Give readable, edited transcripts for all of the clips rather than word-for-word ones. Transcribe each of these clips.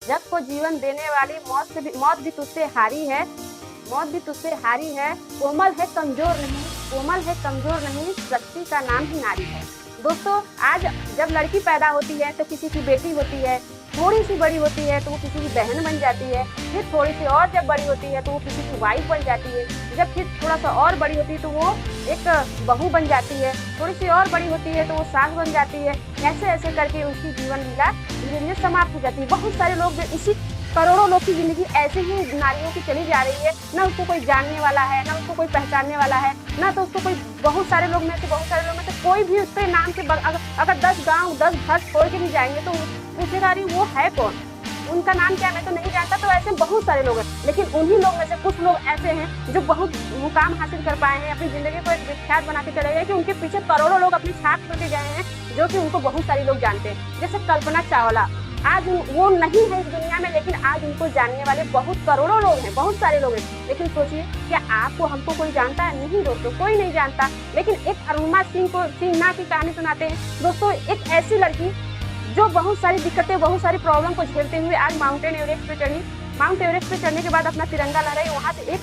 जग को जीवन देने वाली मौत भी तुझसे हारी है, मौत भी तुझसे हारी है, कोमल है कमजोर नहीं, कोमल है कमजोर नहीं, शक्ति का नाम ही नारी है। दोस्तों, आज जब लड़की पैदा होती है तो किसी की बेटी होती है, थोड़ी सी बड़ी होती है तो वो किसी की बहन बन जाती है, फिर थोड़ी सी और जब बड़ी होती है तो वो किसी की वाइफ बन जाती है, जब फिर थोड़ा सा और बड़ी होती है तो वो एक बहू बन जाती है, थोड़ी सी और बड़ी होती है तो वो सास बन जाती है। ऐसे ऐसे करके उसकी जीवन लीला धीरे धीरे समाप्त हो जाती है। बहुत सारे लोग इसी करोड़ों लोग की जिंदगी ऐसे ही नारियों की चली जा रही है, ना उसको कोई जानने वाला है, ना उसको कोई पहचानने वाला है, ना तो उसको कोई बहुत सारे लोग में से कोई भी उसके नाम के अगर 10 गांव 10 घर छोड़ के भी जाएंगे तो पूछेगा अरे वो है कौन, उनका नाम क्या मैं तो नहीं जानता। तो ऐसे बहुत सारे लोग हैं, लेकिन उन्हीं लोग में से कुछ लोग ऐसे हैं जो बहुत मुकाम हासिल कर पाए हैं, अपनी जिंदगी को एक विख्यात बना के चले गए कि उनके पीछे करोड़ों लोग अपनी छाप छोड़ के गए हैं, जो कि उनको बहुत सारे लोग जानते हैं। जैसे कल्पना चावला, आज वो नहीं है इस दुनिया में, लेकिन आज उनको जानने वाले बहुत करोड़ों लोग हैं, बहुत सारे लोग हैं। लेकिन सोचिए, क्या आपको हमको कोई जानता है? नहीं दोस्तों, कोई नहीं जानता। लेकिन एक अरुणिमा सिन्हा की कहानी सुनाते हैं दोस्तों। एक ऐसी लड़की जो बहुत सारी दिक्कतें, बहुत सारी प्रॉब्लम को झेलते हुए आज माउंटेन एवरेस्ट पे चढ़ी। माउंट एवरेस्ट पे चढ़ने के बाद अपना तिरंगा लहराई, वहाँ से एक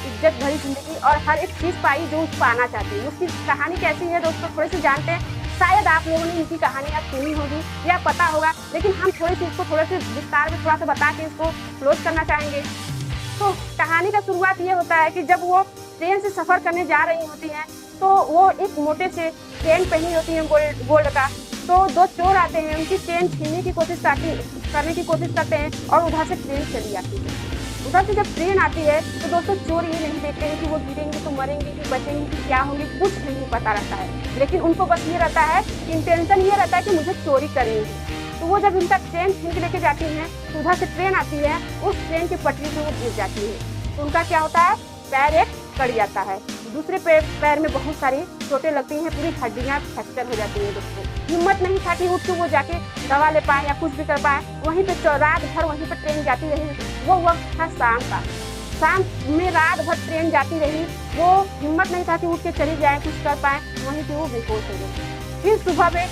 इज्जत भरी जिंदगी और हर एक चीज पाई जो उसको पाना चाहती है। उसकी कहानी कैसी है दोस्तों, थोड़ी सी जानते हैं। शायद आप लोगों ने इनकी कहानी आप सुनी होगी या पता होगा, लेकिन हम थोड़ी सी इसको थोड़े से विस्तार में थोड़ा सा बता के इसको क्लोज करना चाहेंगे। तो कहानी का शुरुआत ये होता है कि जब वो ट्रेन से सफर करने जा रही होती हैं तो वो एक मोटे से चेन पहनी होती है गोल्ड का। तो 2 चोर आते हैं, उनकी चेन छीनने की कोशिश करते हैं और उधर से ट्रेन चली आती है। उधर से जब ट्रेन आती है तो दोस्तों चोर ये नहीं देखते हैं कि वो गिरेंगे तो मरेंगे कि बचेंगे कि क्या होंगे, कुछ नहीं पता रहता है। लेकिन उनको बस ये रहता है, इंटेंशन ये रहता है कि मुझे चोरी करनी है। तो वो जब उनका ट्रेन छीन के लेके जाती हैं तो उधर से ट्रेन आती है, उस ट्रेन की पटरी पे वो गिर जाती है। तो उनका क्या होता है, पैर एक कट जाता है, दूसरे पैर में बहुत सारी चोटें लगती हैं, पूरी हड्डियां फ्रैक्चर हो जाती हैं दोस्तों। हिम्मत नहीं था कि उठ के वो जाके दवा ले पाए या कुछ भी कर पाए। वहीं पे रात भर वहीं पर ट्रेन जाती रही। वो वक्त था शाम का, शाम में रात भर ट्रेन जाती रही। वो हिम्मत नहीं था कि उठ के चली जाए, कुछ कर पाए। वहीं पे वो बेहोश हो गई। फिर सुबह में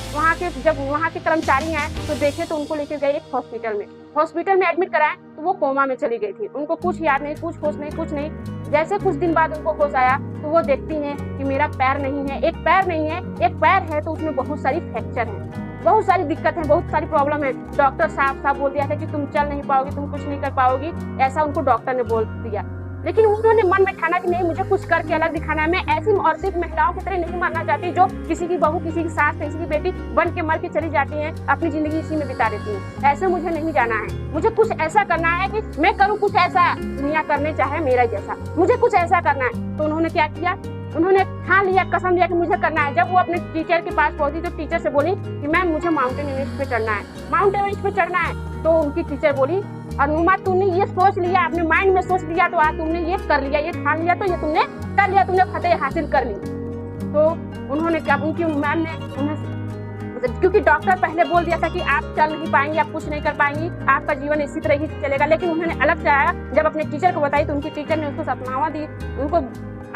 जब वहाँ के कर्मचारी आए तो देखे तो उनको लेके गए एक हॉस्पिटल में एडमिट कराए तो वो कोमा में चली गई थी। उनको कुछ याद नहीं, कुछ होश नहीं, कुछ नहीं। जैसे कुछ दिन बाद उनको होश आया तो वो देखती हैं कि मेरा पैर नहीं है, एक पैर नहीं है, एक पैर है तो उसमें बहुत सारी फ्रैक्चर है, बहुत सारी दिक्कत है, बहुत सारी प्रॉब्लम है। डॉक्टर साहब बोल दिया था कि तुम चल नहीं पाओगी, तुम कुछ नहीं कर पाओगी, ऐसा उनको डॉक्टर ने बोल दिया। लेकिन उन्होंने मन में ठाना कि नहीं, मुझे कुछ करके अलग दिखाना है। मैं ऐसी और सिर्फ महिलाओं की तरह नहीं मरना चाहती जो किसी की बहू, किसी की सास, किसी की बेटी बन के मर के चली जाती हैं, अपनी जिंदगी इसी में बिता देती हैं। ऐसे मुझे नहीं जाना है। मुझे कुछ ऐसा करना है कि मैं करूँ कुछ ऐसा, दुनिया करने चाहे मेरा जैसा, मुझे कुछ ऐसा करना है। तो उन्होंने क्या किया, उन्होंने ठान लिया, कसम लिया कि मुझे करना है। जब वो अपने टीचर के पास पहुंची तो टीचर से बोली कि मैम मुझे माउंटेन एवरेस्ट पे चढ़ना है, माउंट एवरेस्ट पे चढ़ना है। तो उनकी टीचर बोली, अनुमा तुमने ये सोच लिया, अपने माइंड में सोच लिया, तो आज तुमने ये कर लिया, ये ठान लिया, तो ये तुमने कर लिया, तुमने फतेह हासिल कर ली। तो उन्होंने क्या, उनकी मैम ने उन्हें, क्योंकि डॉक्टर पहले बोल दिया था कि आप चल नहीं पाएंगे, आप कुछ नहीं कर पाएंगी, आपका जीवन इसी तरह ही चलेगा। लेकिन उन्होंने अलग से आया, जब अपने टीचर को बताई तो उनकी टीचर ने उसको सपनावा दी, उनको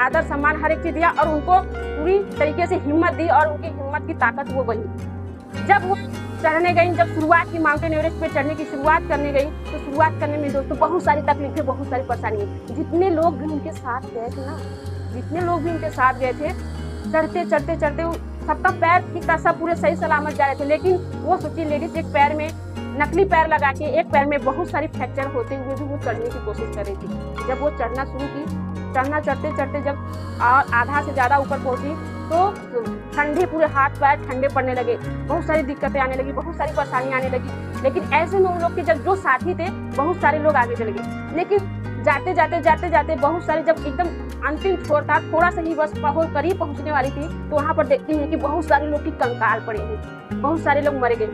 आदर सम्मान हर एक चीज दिया और उनको पूरी तरीके से हिम्मत दी और उनकी हिम्मत की ताकत वो बनी। जब वो चढ़ने गई, जब शुरुआत की माउंटेन एवरेस्ट पे चढ़ने की शुरुआत करने गई तो शुरुआत करने में दोस्तों बहुत सारी तकलीफें, बहुत सारी परेशानी। जितने लोग भी उनके साथ गए थे ना, जितने लोग भी उनके साथ गए थे, चढ़ते चढ़ते चढ़ते सबका पैर ठीक था, सब पूरे सही सलामत जा रहे थे। लेकिन वो सोची लेडीज एक पैर में नकली पैर लगा के, एक पैर में बहुत सारी फ्रैक्चर होते हुए भी वो चढ़ने की कोशिश कर रही थी। जब वो चढ़ना शुरू की, चढ़ना चढ़ते चढ़ते जब आधा से ज्यादा ऊपर पहुंची तो ठंडे, पूरे हाथ पैर ठंडे पड़ने लगे, बहुत सारी दिक्कतें आने लगी, बहुत सारी परेशानी आने लगी। लेकिन ऐसे में उन लोग के जो साथी थे, बहुत सारे लोग आगे चले गए। लेकिन जाते जाते बहुत सारे, जब एकदम अंतिम छोर था, थोड़ा सा ही बस बहुत करीब पहुंचने वाली थी, तो वहां पर देखती हैं कि बहुत सारे लोग की कंकाल पड़े हैं, बहुत सारे लोग मरे गए,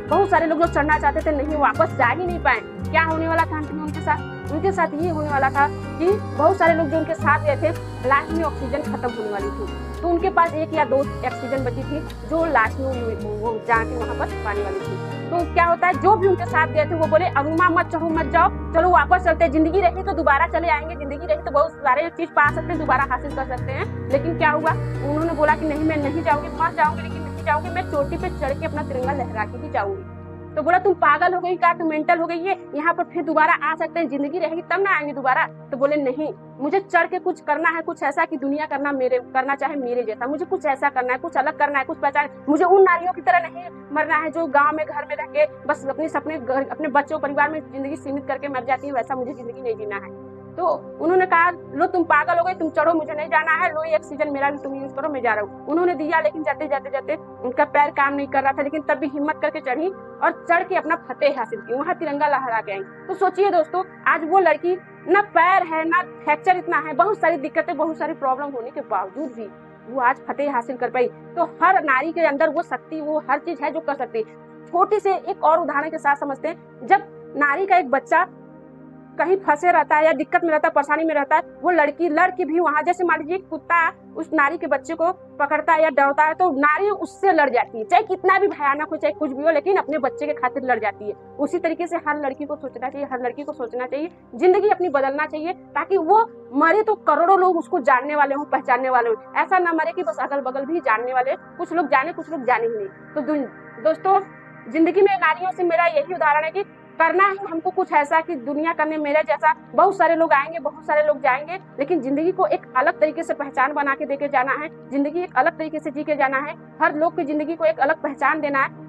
बहुत सारे लोग जो चढ़ना चाहते थे नहीं, वापस जा ही नहीं पाए। क्या होने वाला था अंत में उनके साथ? उनके साथ ये होने वाला था कि बहुत सारे लोग जो उनके साथ गए थे, लास्ट में ऑक्सीजन खत्म होने वाली थी, तो उनके पास 1 या 2 ऑक्सीजन बची थी जो लास्ट में वो जाके वहाँ पर पाने वाली थी। तो क्या होता है, जो भी उनके साथ गए थे वो बोले अनुमा मत चढ़ो, मत जाओ, चलो वापस चलते, जिंदगी रही तो दोबारा चले आएंगे, जिंदगी रही तो बहुत सारे चीज पा सकते हैं, दोबारा हासिल कर सकते हैं। लेकिन क्या हुआ, उन्होंने बोला कि नहीं, मैं नहीं जाऊंगी, मर जाऊंगी लेकिन नहीं जाऊंगी, मैं चोटी पे चढ़ के अपना तिरंगा लहरा के ही जाऊंगी। तो बोला तुम पागल हो गई क्या, तुम मेंटल हो गई है, यहाँ पर फिर दोबारा आ सकते हैं, जिंदगी रहेगी तब ना आएंगे दोबारा। तो बोले नहीं, मुझे चढ़ के कुछ करना है, कुछ ऐसा कि दुनिया करना चाहे मेरे जैसा, मुझे कुछ ऐसा करना है, कुछ अलग करना है, कुछ पहचान, मुझे उन नारियों की तरह नहीं मरना है जो गाँव में घर में रह के बस अपने सपने अपने बच्चों परिवार में जिंदगी सीमित करके मर जाती है, वैसा मुझे जिंदगी नहीं जीना है। तो उन्होंने कहा लो तुम पागल हो गए, तुम चढ़ो, मुझे नहीं जाना है, लो ये ऑक्सीजन मेरा भी तुम यूज करो, मैं जा रहा हूँ। उन्होंने दिया, लेकिन जाते जाते जाते उनका पैर काम नहीं कर रहा था, लेकिन तब भी हिम्मत करके चढ़ी और चढ़ के अपना फतेह हासिल की, वहां तिरंगा लहरा के आई। तो सोचिए दोस्तों, आज वो लड़की ना पैर है ना फ्रैक्चर इतना है, बहुत सारी दिक्कतें बहुत सारी प्रॉब्लम होने के बावजूद भी वो आज फतेह हासिल कर पाई। तो हर नारी के अंदर वो शक्ति, वो हर चीज है जो कर सकती है। छोटी से एक और उदाहरण के साथ समझते हैं, जब नारी का एक बच्चा कहीं फंसे रहता है या दिक्कत में रहता है, परेशानी में रहता है, वो लड़की भी वहां, जैसे मान लीजिए कुत्ता उस नारी के बच्चे को पकड़ता है या डरता है, तो नारी उससे लड़ जाती है, चाहे कितना भी भयानक हो, चाहे कुछ भी हो, लेकिन अपने बच्चे के खातिर लड़ जाती है। उसी तरीके से हर लड़की को सोचना चाहिए, हर लड़की को सोचना चाहिए, जिंदगी अपनी बदलना चाहिए, ताकि वो मरे तो करोड़ों लोग उसको जानने वाले हों, पहचानने वाले हों, ऐसा ना मरे कि बस अगल बगल भी जानने वाले, कुछ लोग जाने कुछ लोग जाने ही नहीं। तो दोस्तों, जिंदगी में नारियों से मेरा यही उदाहरण है कि करना है हमको कुछ ऐसा कि दुनिया करने मेरे जैसा, बहुत सारे लोग आएंगे, बहुत सारे लोग जाएंगे, लेकिन जिंदगी को एक अलग तरीके से पहचान बना के देके जाना है, जिंदगी एक अलग तरीके से जी के जाना है, हर लोग की जिंदगी को एक अलग पहचान देना है।